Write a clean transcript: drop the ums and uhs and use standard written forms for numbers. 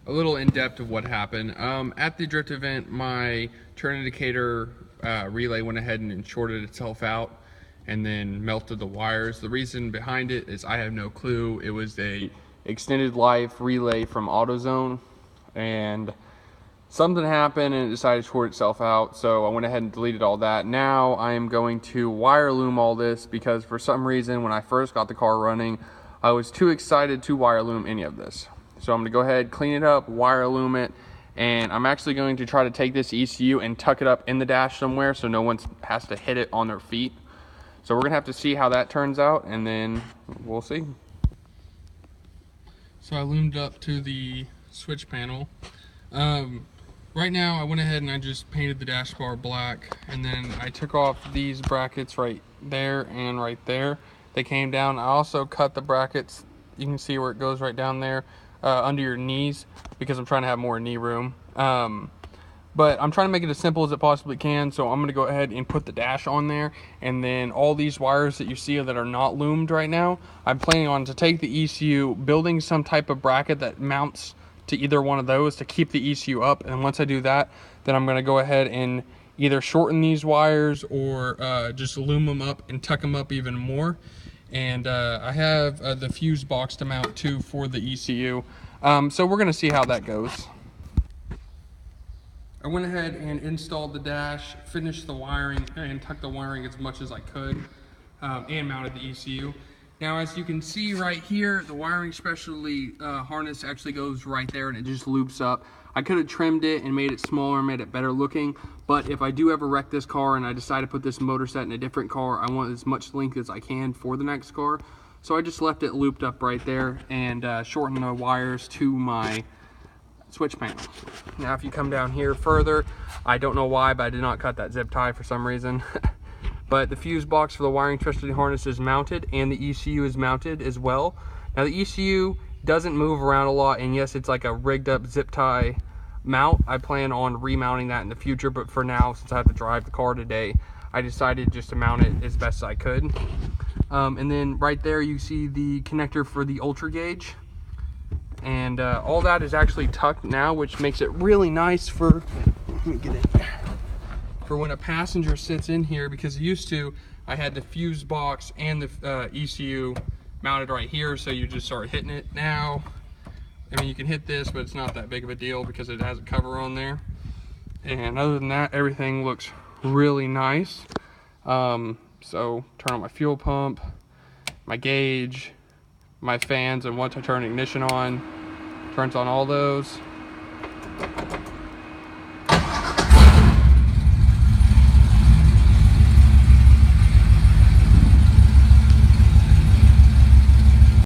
a little in depth of what happened. At the drift event, my turn indicator relay went ahead and shorted itself out and then melted the wires. The reason behind it is I have no clue. It was a extended life relay from AutoZone, and something happened and it decided to short itself out, so I went ahead and deleted all that. Now I am going to wire loom all this because for some reason when I first got the car running, I was too excited to wire loom any of this. So I'm going to go ahead, clean it up, wire loom it, and I'm actually going to try to take this ECU and tuck it up in the dash somewhere so no one has to hit it on their feet. So we're going to have to see how that turns out, and then we'll see. So I loomed up to the switch panel. Right now I went ahead and I just painted the dash bar black, and then I took off these brackets right there and right there. They came down. I also cut the brackets, you can see where it goes right down there, under your knees, because I'm trying to have more knee room. But I'm trying to make it as simple as it possibly can, so I'm going to go ahead and put the dash on there, and then all these wires that you see that are not loomed right now, I'm planning on to take the ECU, building some type of bracket that mounts to either one of those to keep the ECU up, and once I do that, then I'm going to go ahead and either shorten these wires or just loom them up and tuck them up even more. And I have the fuse box to mount to for the ECU, so we're going to see how that goes. I went ahead and installed the dash, finished the wiring, and tucked the wiring as much as I could, and mounted the ECU. Now, as you can see right here, the wiring specialty harness actually goes right there and it just loops up. I could have trimmed it and made it smaller, made it better looking, but if I do ever wreck this car and I decide to put this motor set in a different car, I want as much length as I can for the next car. So I just left it looped up right there and shortened the wires to my switch panel. Now if you come down here further, I don't know why, but I did not cut that zip tie for some reason. But the fuse box for the wiring specialty harness is mounted, and the ECU is mounted as well. Now the ECU doesn't move around a lot, and yes, it's like a rigged up zip tie mount. I plan on remounting that in the future, but for now, since I have to drive the car today, I decided just to mount it as best as I could. And then right there you see the connector for the ultra gauge, and all that is actually tucked now, which makes it really nice for, let me get in there, for when a passenger sits in here, because used to I had the fuse box and the ECU mounted right here, so you just start hitting it. Now, I mean, you can hit this, but it's not that big of a deal because it has a cover on there. And other than that, everything looks really nice. So turn on my fuel pump, my gauge, my fans, and once I turn ignition on, turns on all those.